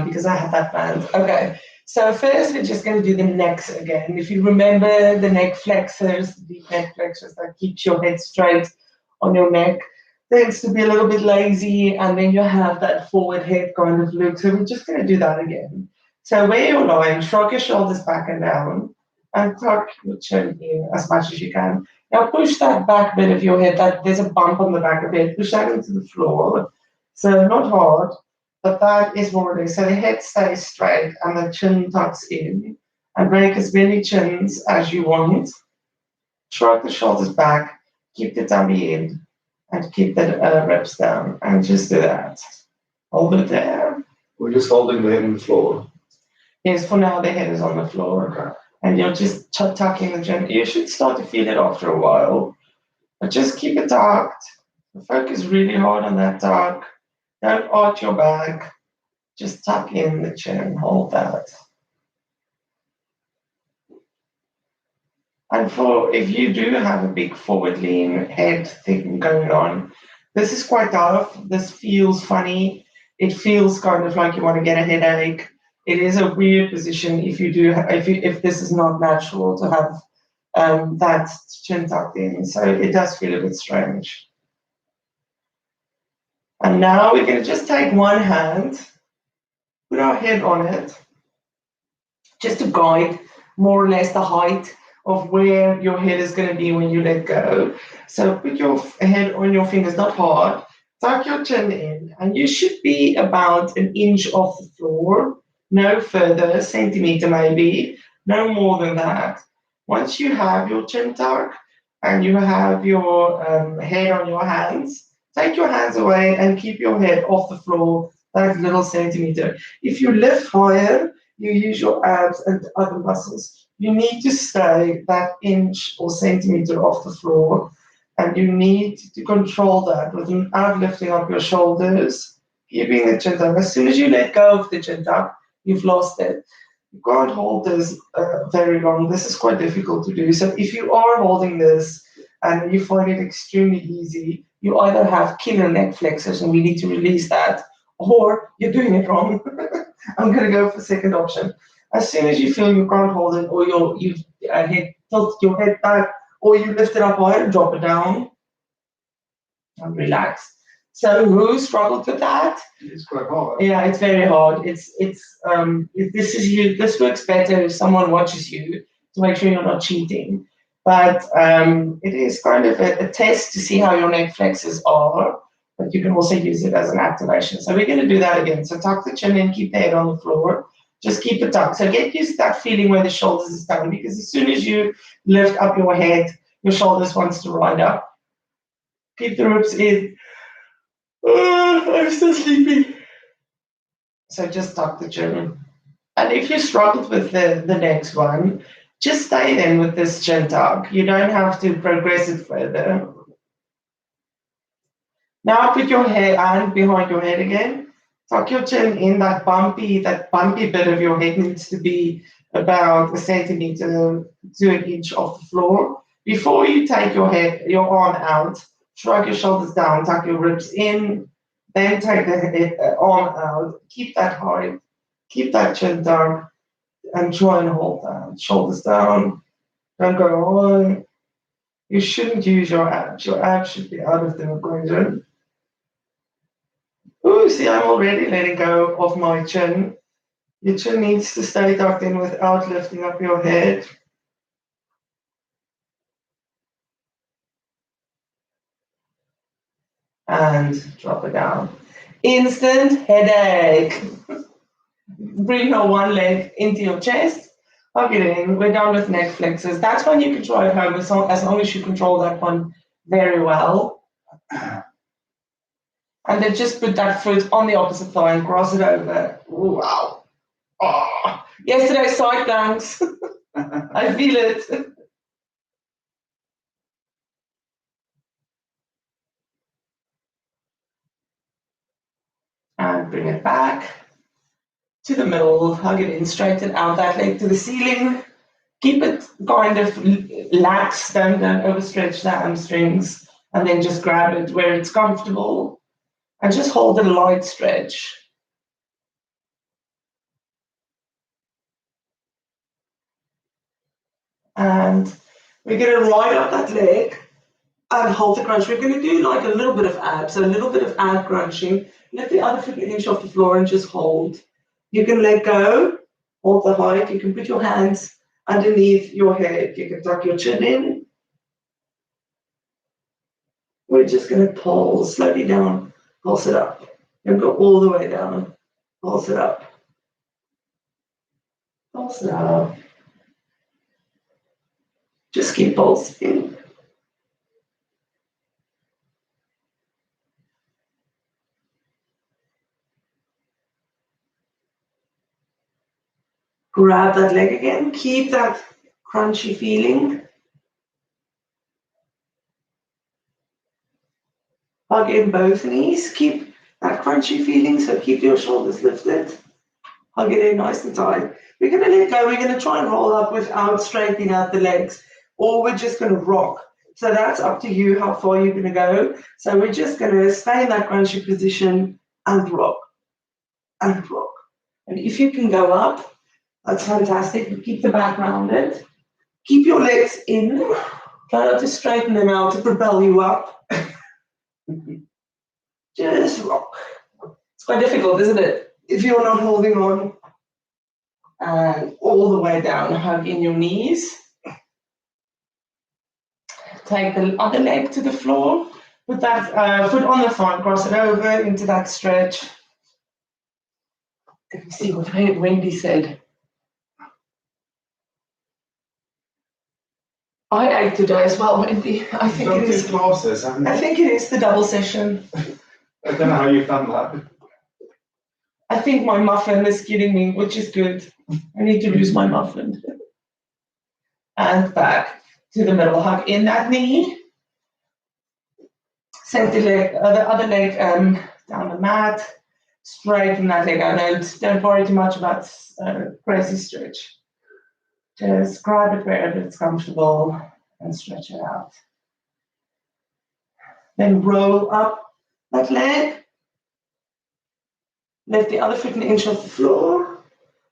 because I had that planned. Okay, so first we're just going to do the necks again. If you remember the neck flexors, the neck flexors that keeps your head straight on your neck, tends to be a little bit lazy, and then you have that forward head kind of look. So we're just going to do that again. So where you're lying, shrug your shoulders back and down, and tuck your chin in as much as you can. Now push that back bit of your head, that there's a bump on the back of it, push that into the floor. So not hard, but that is more or less. So the head stays straight and the chin tucks in, and break as many chins as you want. Shrug the shoulders back, keep the tummy in, and keep the ribs down, and just do that. Hold it there. We're just holding the head on the floor. Yes, for now the head is on the floor. Okay. And you're just tucking the chin. You should start to feel it after a while. But just keep it tucked. Focus really hard on that tuck. Don't arch your back. Just tuck in the chin. Hold that. And for if you do have a big forward lean head thing going on, this is quite tough. This feels funny. It feels kind of like you want to get a headache. It is a weird position if you do if this is not natural to have that chin tucked in. So it does feel a bit strange. And now we're going to just take one hand, put our head on it, just to guide more or less the height of where your head is going to be when you let go. So put your head on your fingers, not hard, tuck your chin in, and you should be about an inch off the floor, no further, centimeter maybe, no more than that. Once you have your chin tucked and you have your head on your hands, take your hands away and keep your head off the floor, that little centimeter. If you lift higher, you use your abs and other muscles. You need to stay that inch or centimeter off the floor, and you need to control that without lifting up your shoulders, keeping the chin tuck. As soon as you let go of the chin tuck, you've lost it. You can't hold this very long. This is quite difficult to do. So if you are holding this and you find it extremely easy, you either have killer neck flexors and we need to release that, or you're doing it wrong. I'm going to go for the second option. As soon as you feel you can't hold it, or you tilt your head back, or you lift it up higher and drop it down, and relax. So who struggled with that? It's quite hard. Yeah, it's very hard. This works better if someone watches you to make sure you're not cheating. But it is kind of a test to see how your neck flexors are. But you can also use it as an activation. So we're going to do that again. So tuck the chin in, keep the head on the floor. Just keep it tucked. So get used to that feeling where the shoulders is down, because as soon as you lift up your head, your shoulders wants to ride up. Keep the ribs in. I'm still sleepy. So just tuck the chin. And if you struggled with the next one, just stay then with this chin tuck. You don't have to progress it further. Now put your hand behind your head again. Tuck your chin in. That bumpy bit of your head needs to be about a centimeter to an inch off the floor. Before you take your arm out, shrug your shoulders down, tuck your ribs in, then take the arm out. Keep that height, keep that chin down, and try and hold that. Shoulders down, don't go high. You shouldn't use your abs. Your abs should be out of the equation. Oh, see, I'm already letting go of my chin. Your chin needs to stay tucked in without lifting up your head. And drop it down. Instant headache. Bring your one leg into your chest. Hug it in. We're done with neck flexors. That's one you can try at home as long as you control that one very well. And then just put that foot on the opposite thigh and cross it over. Ooh, wow. Oh, yesterday's side planks. I feel it. And bring it back to the middle. Hug it in, straighten out that leg to the ceiling. Keep it kind of lax, don't overstretch the hamstrings. And then just grab it where it's comfortable. And just hold a light stretch. And we're going to ride up that leg and hold the crunch. We're going to do like a little bit of abs, a little bit of ab crunching. Let the other foot an inch off the floor and just hold. You can let go, hold the height. You can put your hands underneath your head. You can tuck your chin in. We're just going to pulse slowly down, pulse it up, and go all the way down. Pulse it up. Pulse it up. Just keep pulsing. Grab that leg again. Keep that crunchy feeling. Hug in both knees. Keep that crunchy feeling, so keep your shoulders lifted. Hug it in nice and tight. We're going to let go. We're going to try and roll up without straightening out the legs, or we're just going to rock. So that's up to you how far you're going to go. So we're just going to stay in that crunchy position and rock. And rock. And if you can go up, that's fantastic. Keep the back rounded. Keep your legs in. Try not to straighten them out to propel you up. Just rock. It's quite difficult, isn't it? If you're not holding on. And all the way down, hug in your knees. Take the other leg to the floor. Put that foot on the front, cross it over into that stretch. Let me see what Wendy said. I ate today as well, Wendy. I think it is. Classes, haven't you? I think it is the double session. I don't know how you've done that. I think my muffin is killing me, which is good. I need to lose my muffin. And back to the middle. Hug in that knee. Set the leg, the other leg down the mat. Straighten that leg out. Don't worry too much about crazy stretch. Just grab it wherever it's comfortable and stretch it out. Then roll up that leg. Lift the other foot an inch off the floor.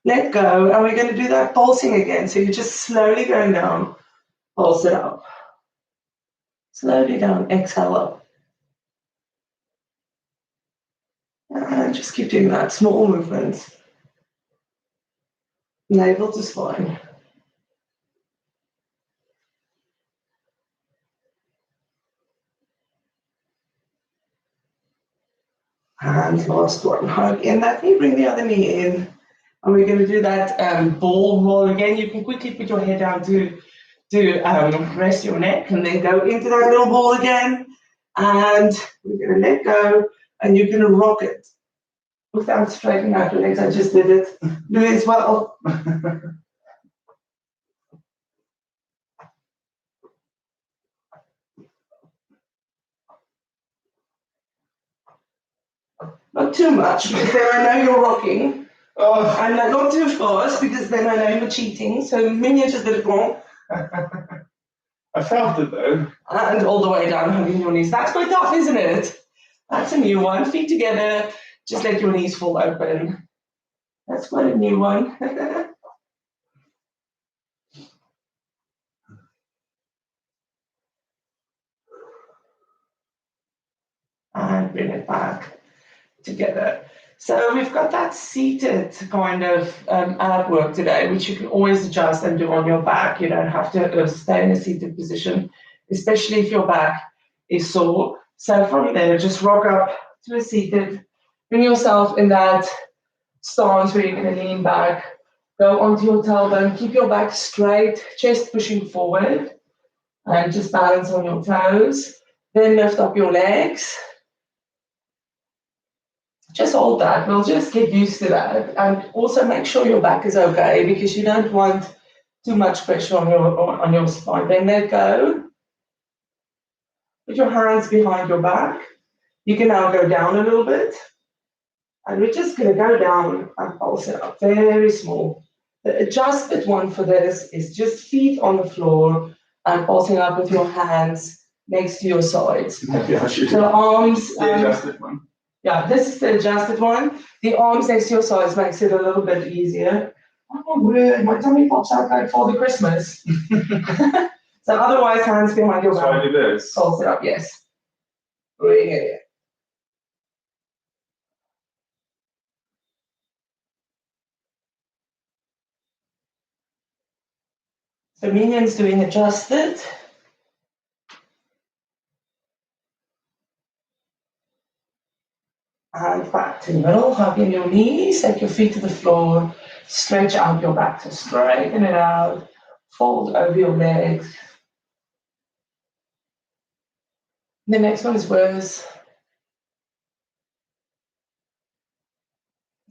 Let go, and we're going to do that pulsing again. So you're just slowly going down. Pulse it up. Slowly down. Exhale up. And just keep doing that. Small movements. Navel to spine. And last one. Hug in that knee. Bring the other knee in. And we're going to do that ball roll again. You can quickly put your head down to rest your neck, and then go into that little ball again. And we're going to let go, and you're going to rock it without straightening out your legs. I just did it. Do it as well. Not too much, because then I know you're rocking. Oh. And not too fast, because then I know you're cheating. So maybe I just did it wrong. I felt it though. And all the way down, hugging your knees. That's quite tough, isn't it? That's a new one. Feet together. Just let your knees fall open. That's quite a new one. And bring it back together. So we've got that seated kind of ab work today, which you can always adjust and do on your back. You don't have to stay in a seated position, especially if your back is sore. So from there, just rock up to a seated. Bring yourself in that stance where you're going to lean back. Go onto your tailbone. Keep your back straight, chest pushing forward. And just balance on your toes. Then lift up your legs. Just hold that. We'll just get used to that. And also make sure your back is okay, because you don't want too much pressure on your spine. Then let go. Put your hands behind your back. You can now go down a little bit. And we're just going to go down and pulse it up. Very small. The adjusted one for this is just feet on the floor and pulsing up with your hands next to your sides. Maybe I should So arms. the adjusted one. Yeah, this is the adjusted one. The arms next to your sides makes it a little bit easier. Oh, word, my tummy pops out like Father Christmas. So otherwise, hands behind your So I back. do this. Pulse it up, yes. Bring it in. So minions doing adjusted. And back to the middle, hugging your knees, take your feet to the floor, stretch out your back to straighten it out, fold over your legs. The next one is worse.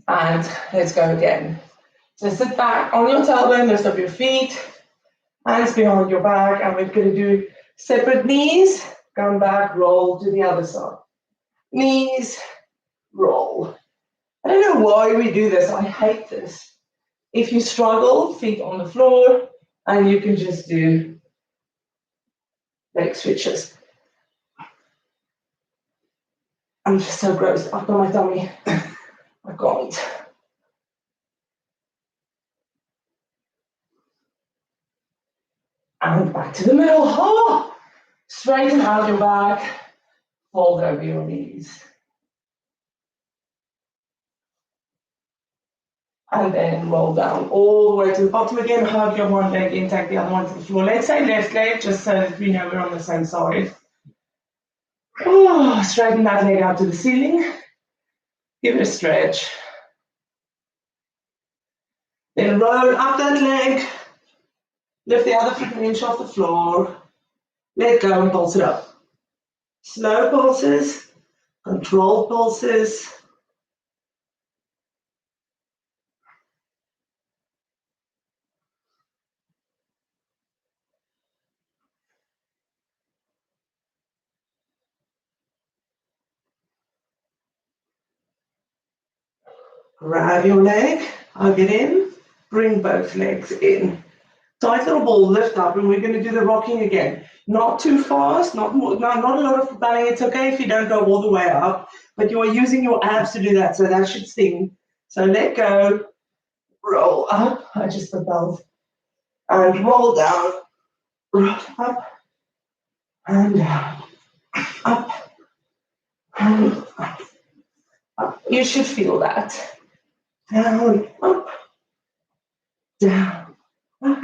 And let's go again. So sit back on your tailbone, lift up your feet, hands behind your back, and we're going to do separate knees, come back, roll to the other side. Knees, roll. I don't know why we do this, I hate this. If you struggle, feet on the floor, and you can just do leg switches. I'm just so gross up on my tummy. I can't. And back to the middle. Oh! Straighten out your back, fold over your knees. And then roll down all the way to the bottom again. Hug your one leg in, take the other one to the floor. Let's say left leg, just so that we know we're on the same side. Oh, straighten that leg out to the ceiling. Give it a stretch. Then roll up that leg. Lift the other foot an inch off the floor. Let go and pulse it up. Slow pulses, controlled pulses. Grab your leg, hug it in, bring both legs in. Tight little ball, lift up, and we're going to do the rocking again. Not too fast, not a lot of propelling. It's okay if you don't go all the way up, but you are using your abs to do that, so that should sting. So let go, roll up, I just propelled, and roll down, roll up, and down, up, and up, up. You should feel that. Down, up, down, up.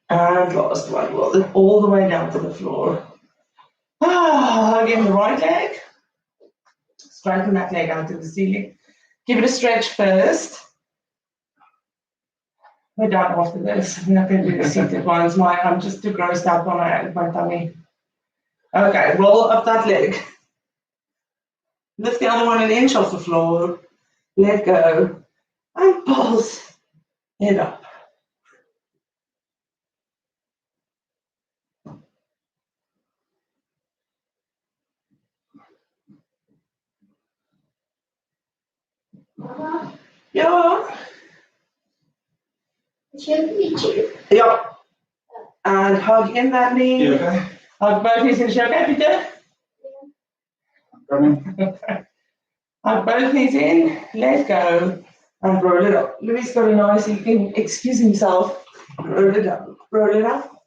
And last one, roll it all the way down to the floor. Again, the right leg. Straighten that leg out to the ceiling. Give it a stretch first. We're done after this. I'm not going to do the seated ones. I'm just too grossed out on my tummy. Okay, roll up that leg. Lift the other one an inch off the floor. Let go. And pulse it up. Yeah. Yeah. And hug in that knee. You okay? Hug both knees in. Is she okay, Peter? Coming. Okay. Hug both knees in. Let go. And roll it up. Louis got a nice, he can excuse himself. Roll it up. Roll it up.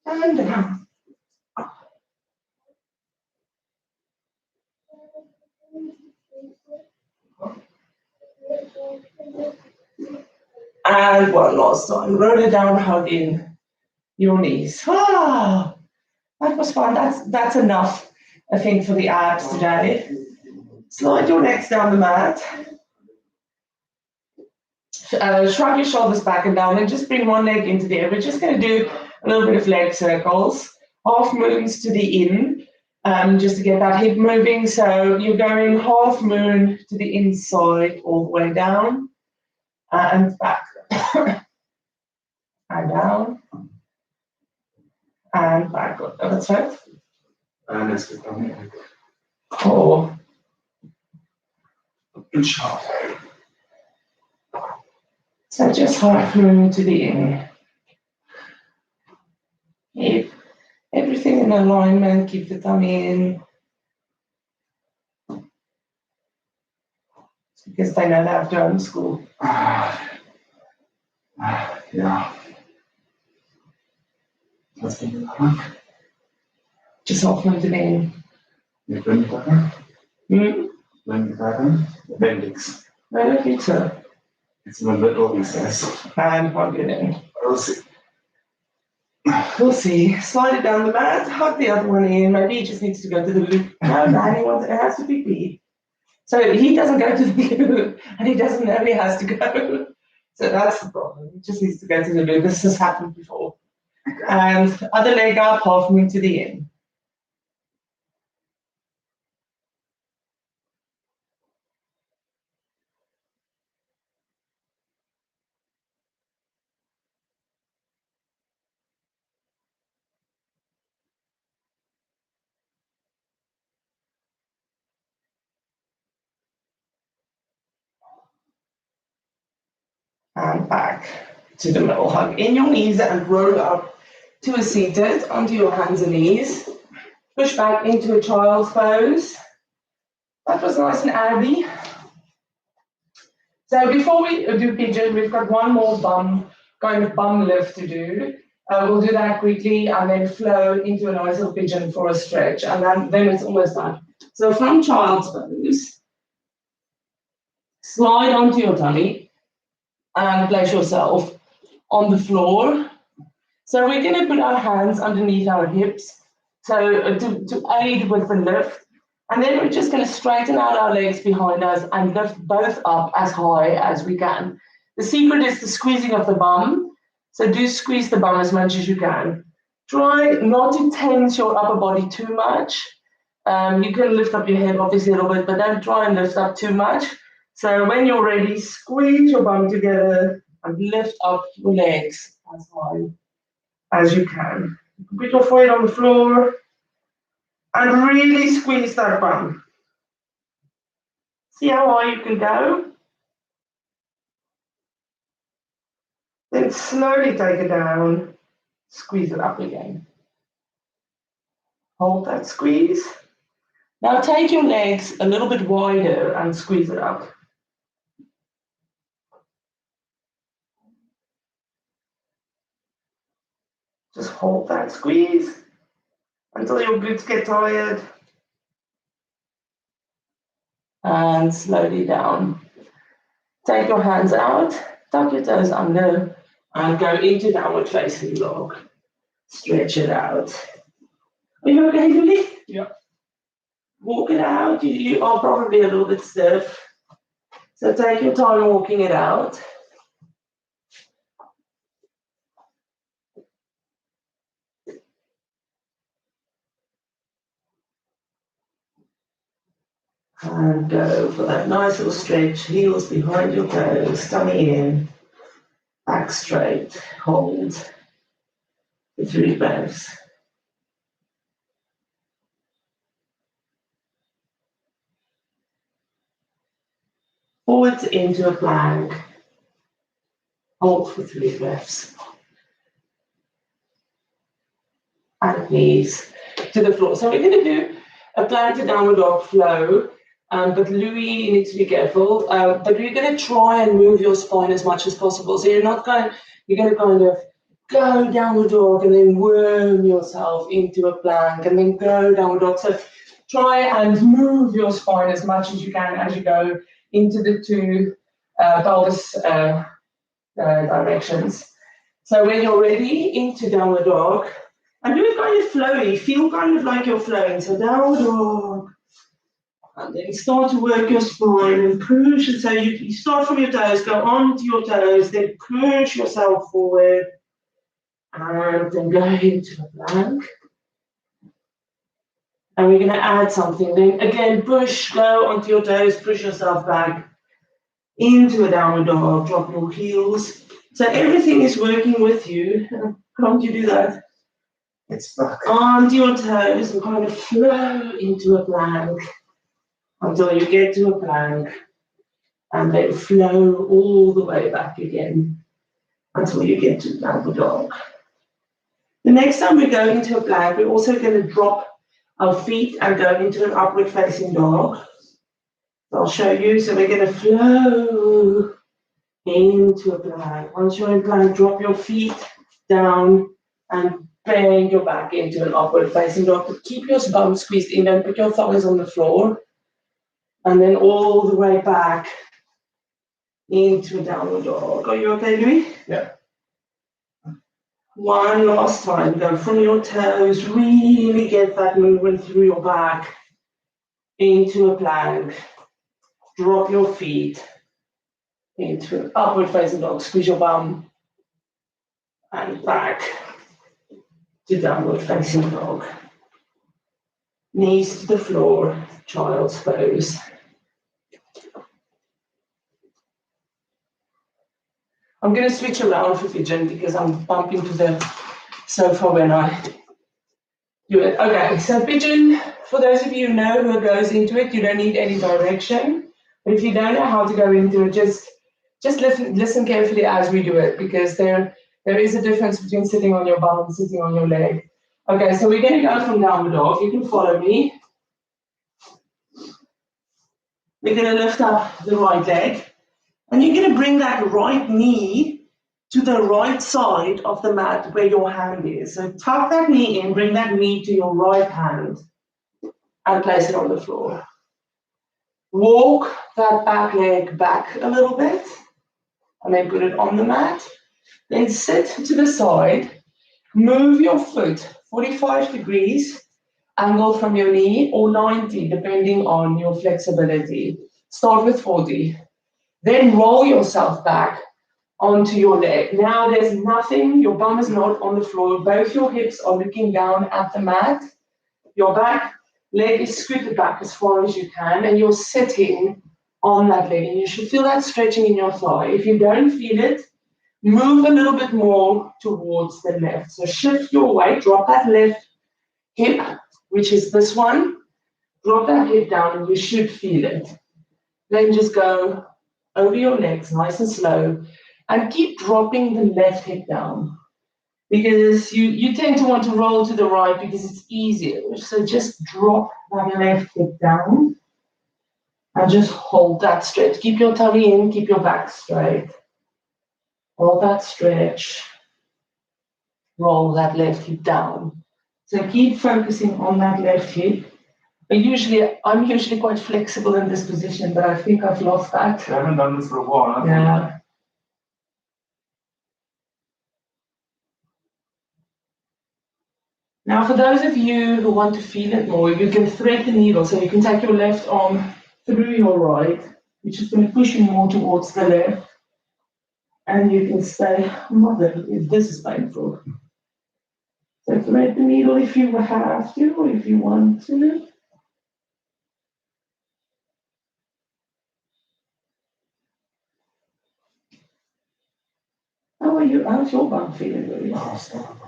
And down. And one last time. Roll it down, hug in your knees. Ah, that was fun. That's enough, I think, for the abs today. Slide your legs down the mat. Shrug your shoulders back and down and just bring one leg into the air. We're just going to do a little bit of leg circles, half moons to the in, just to get that hip moving. So you're going half moon to the inside all the way down and back. And down and back. Oh, that's right. And let's get down. Cool. And sharp. So just half moon to the in. Keep everything in alignment, keep the tummy in. Because they know they have to homeschool. Yeah. Was bin ich da? Just offen to me. Mit wem da? Hmm? Wem da? Appendix. I don't think so. It's my little, he says. And plug it in. We'll see. We'll see. Slide it down the mat, hug the other one in. Maybe he just needs to go to the loo. No, it has to be pee. So he doesn't go to the loo, and he doesn't know he has to go. So that's the problem. He just needs to go to the loo. This has happened before. And other leg up, half knee to the in. And back to the middle. Hug in your knees and roll up to a seated onto your hands and knees. Push back into a child's pose. That was nice and airy. So before we do pigeon, we've got one more bum lift to do. We'll do that quickly and then flow into a nice little pigeon for a stretch, and then it's almost done. So from child's pose, slide onto your tummy and place yourself on the floor. So we're going to put our hands underneath our hips, so to aid with the lift. And then we're just going to straighten out our legs behind us and lift both up as high as we can. The secret is the squeezing of the bum. So do squeeze the bum as much as you can. Try not to tense your upper body too much. You can lift up your head obviously a little bit, but don't try and lift up too much. So when you're ready, squeeze your bum together and lift up your legs as high as you can. Put your foot on the floor and really squeeze that bum. See how high you can go? Then slowly take it down, squeeze it up again. Hold that squeeze. Now take your legs a little bit wider and squeeze it up. Just hold that squeeze until your glutes get tired. And slowly down. Take your hands out, tuck your toes under, and go into downward facing dog. Stretch it out. Are you okay, Lily? Yeah. Walk it out. You are probably a little bit stiff. So take your time walking it out. And go for that nice little stretch. Heels behind your toes, tummy in, back straight, hold for 3 breaths. Forwards into a plank, hold for 3 breaths. And knees to the floor. So we're going to do a plank to downward dog flow. But Louis needs to be careful. But we're going to try and move your spine as much as possible. So you're going to kind of go downward dog and then worm yourself into a plank and then go downward dog. So try and move your spine as much as you can as you go into the 2 pelvis directions. So when you're ready, into downward dog, and do it kind of flowy. Feel kind of like you're flowing. So downward dog. And then start to work your spine and push. And so you start from your toes, go onto your toes, then push yourself forward. And then go into a plank. And we're going to add something. Then again, push, go onto your toes, push yourself back into a downward dog, drop your heels. So everything is working with you. Can't you do that? It's back. Onto your toes and kind of flow into a plank until you get to a plank and then flow all the way back again until you get to downward dog. The next time we go into a plank, we're also going to drop our feet and go into an upward facing dog. I'll show you. So we're going to flow into a plank. Once you're in plank, drop your feet down and bang your back into an upward facing dog. But keep your bum squeezed in and put your thighs on the floor. And then all the way back into a downward dog. Are you okay, Louis? Yeah. One last time. Go from your toes. Really get that movement through your back into a plank. Drop your feet into an upward facing dog. Squeeze your bum and back to downward facing dog. Knees to the floor, child's pose. I'm going to switch around for pigeon because I'm bumping to the sofa when I do it. Okay, so pigeon, for those of you who know who goes into it, you don't need any direction. But if you don't know how to go into it, just listen carefully as we do it, because there is a difference between sitting on your bum and sitting on your leg. Okay, so we're going to go from downward dog. You can follow me. We're going to lift up the right leg. And you're going to bring that right knee to the right side of the mat where your hand is. So tuck that knee in, bring that knee to your right hand and place it on the floor. Walk that back leg back a little bit and then put it on the mat. Then sit to the side, move your foot 45 degrees, angle from your knee, or 90 depending on your flexibility. Start with 40. Then roll yourself back onto your leg. Now there's nothing, your bum is not on the floor. Both your hips are looking down at the mat. Your back leg is scooted back as far as you can, and you're sitting on that leg. And you should feel that stretching in your thigh. If you don't feel it, move a little bit more towards the left. So shift your weight, drop that left hip, which is this one. Drop that hip down and you should feel it. Then just go over your legs, nice and slow, and keep dropping the left hip down, because you tend to want to roll to the right because it's easier. So just drop that left hip down and just hold that stretch. Keep your tummy in, keep your back straight. Hold that stretch. Roll that left hip down. So keep focusing on that left hip. I'm usually quite flexible in this position, but I think I've lost that. I haven't done this for a while. Yeah. Now, for those of you who want to feel it more, you can thread the needle. So you can take your left arm through your right, which is going to push you more towards the left. And you can stay, this is painful. So thread the needle if you have to, or if you want to. How are you? How's your bum feeling, really? Oh, stop.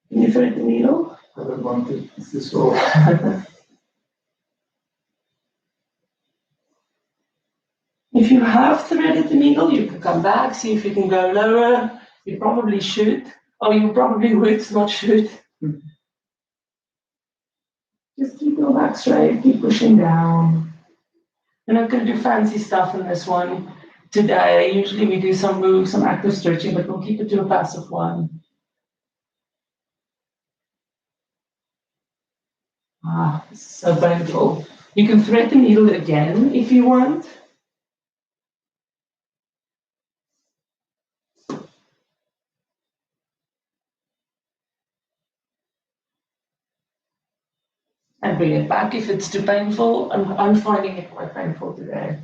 Can you thread the needle? I don't want it. It's this all. If you have threaded the needle, you can come back, see if you can go lower. You probably should, or you probably would, not should. Just keep your back straight, keep pushing down. We're not going to do fancy stuff in this one today. Usually we do some moves, some active stretching, but we'll keep it to a passive one. This is so painful. You can thread the needle again if you want. And bring it back if it's too painful. I'm finding it quite painful today.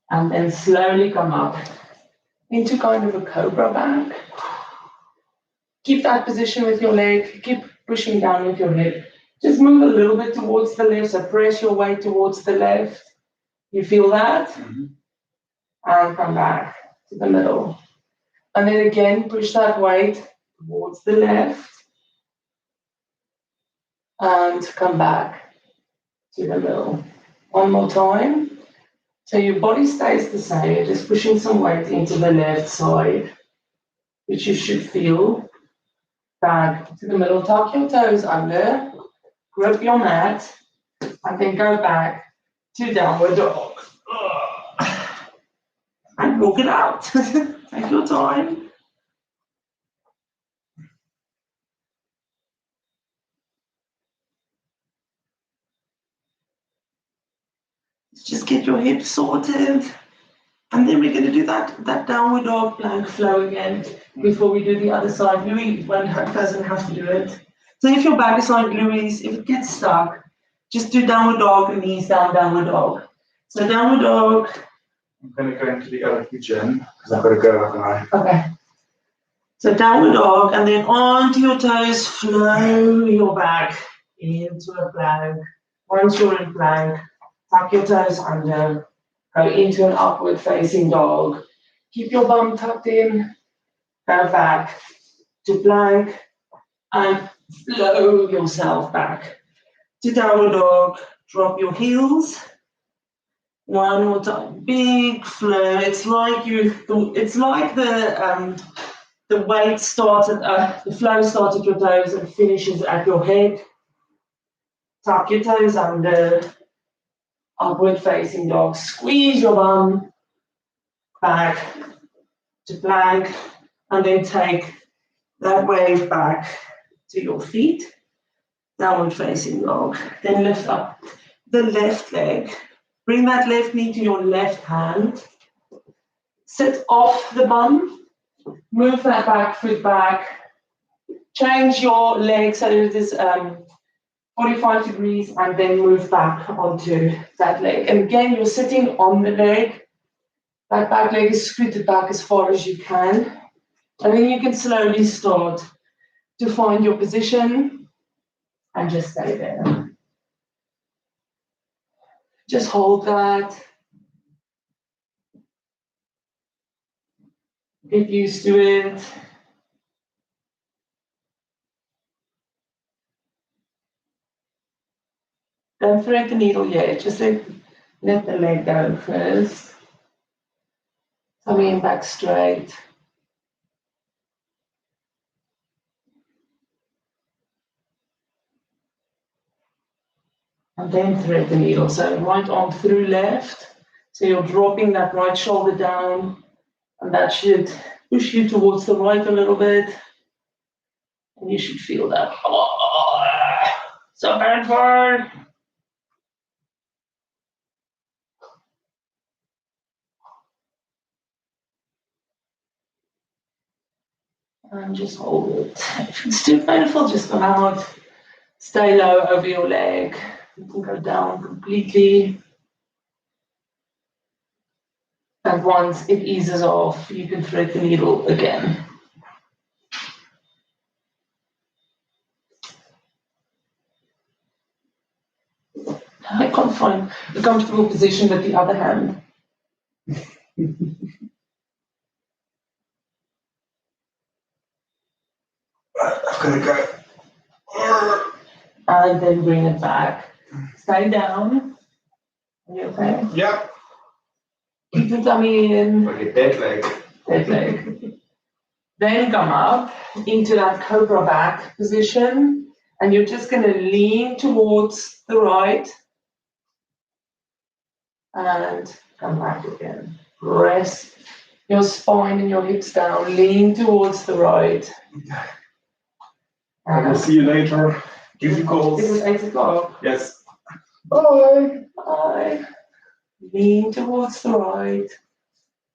And then slowly come up into kind of a cobra back. Keep that position with your leg. Keep pushing down with your hip. Just move a little bit towards the left. So press your weight towards the left. You feel that? Mm-hmm. And come back to the middle. And then again, push that weight towards the left. And come back to the middle. One more time. So your body stays the same. You're just pushing some weight into the left side, which you should feel. back to the middle, tuck your toes under, grip your mat, and then go back to downward dog. And walk it out. Take your time. Just get your hips sorted. And then we're going to do that downward dog plank flow again before we do the other side. Louis doesn't have to do it. So if your back is like Louis, if it gets stuck, just do downward dog and knees down, downward dog. So downward dog. I'm going to go into the other pigeon because I've got to go, haven't I? Okay. So downward dog, and then onto your toes, flow your back into a plank. Once you're in plank, tuck your toes under, go into an upward facing dog. Keep your bum tucked in, go back to plank, and flow yourself back to downward dog. Drop your heels. One more time, big flow. It's like the weight started, the flow starts at your toes and finishes at your head. Tuck your toes under, upward facing dog. Squeeze your bum back to plank, and then take that wave back to your feet. Downward facing dog. Then lift up the left leg. Bring that left knee to your left hand. Sit off the bum. Move that back foot back. Change your leg so it is 45 degrees, and then move back onto that leg. And again, you're sitting on the leg. That back leg is scooted back as far as you can. And then you can slowly start to find your position and just stay there. Just hold that. Get used to it. Don't thread the needle yet, just let the leg go first. Coming back straight. And then thread the needle. So right arm through left. So you're dropping that right shoulder down, and that should push you towards the right a little bit. And you should feel that. Oh, so backward. And just hold it. If it's too painful, just come out. Stay low over your leg. You can go down completely. And once it eases off, you can thread the needle again. I can't find a comfortable position with the other hand. I've got to go. And then bring it back. Stay down. Are you okay? Yep. Keep the tummy in. Like a dead leg. Dead leg. Then come up into that cobra back position. And you're just going to lean towards the right. And come back again. Rest your spine and your hips down. Lean towards the right. I will see you later. Give you calls. It was 8 o'clock. Yes. Bye. Bye. Lean towards the right.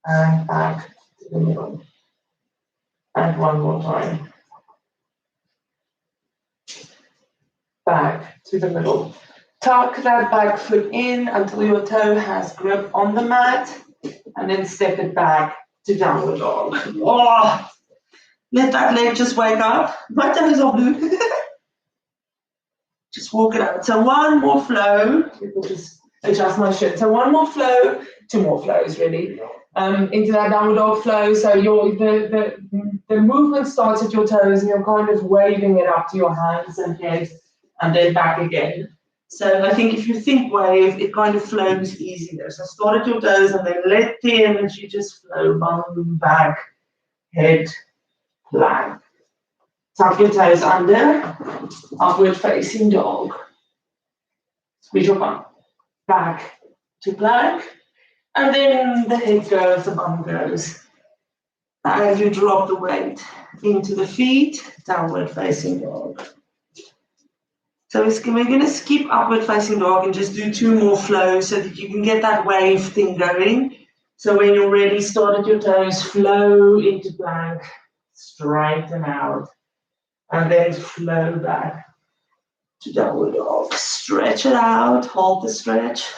And back to the middle. And one more time. Back to the middle. Tuck that back foot in until your toe has grip on the mat, and then step it back to downward dog. Oh, let that leg just wake up. My toe is all blue. Just walk it out. So one more flow. We'll just adjust my shirt. So one more flow, two more flows really. Into that downward dog flow. So the movement starts at your toes, and you're kind of waving it up to your hands and head, and then back again. So I think if you think wave, it kind of flows easier. So start at your toes and then let the energy just flow, bum back, head, plank. Tuck your toes under, upward facing dog. Squeeze your bum back to plank, and then the head goes, the bum goes. And you drop the weight into the feet, downward facing dog. So we're going to skip upward facing dog and just do 2 more flows so that you can get that wave thing going. So when you're ready, start at your toes, flow into plank, straighten out, and then flow back to downward dog. Stretch it out, hold the stretch.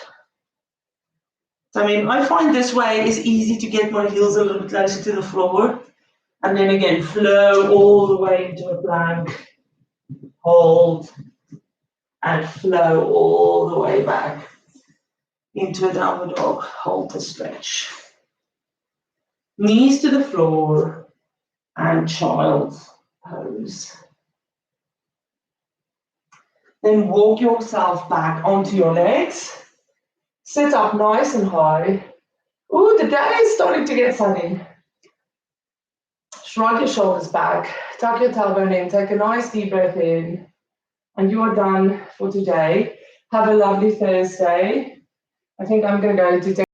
I find this way is easy to get my heels a little bit closer to the floor. And then again, flow all the way into a plank, hold, and flow all the way back into a downward dog. Hold the stretch. Knees to the floor and child's pose. Then walk yourself back onto your legs. Sit up nice and high. Ooh, the day is starting to get sunny. Shrug your shoulders back, tuck your tailbone in, take a nice deep breath in, and you are done for today. Have a lovely Thursday. I think I'm going to go to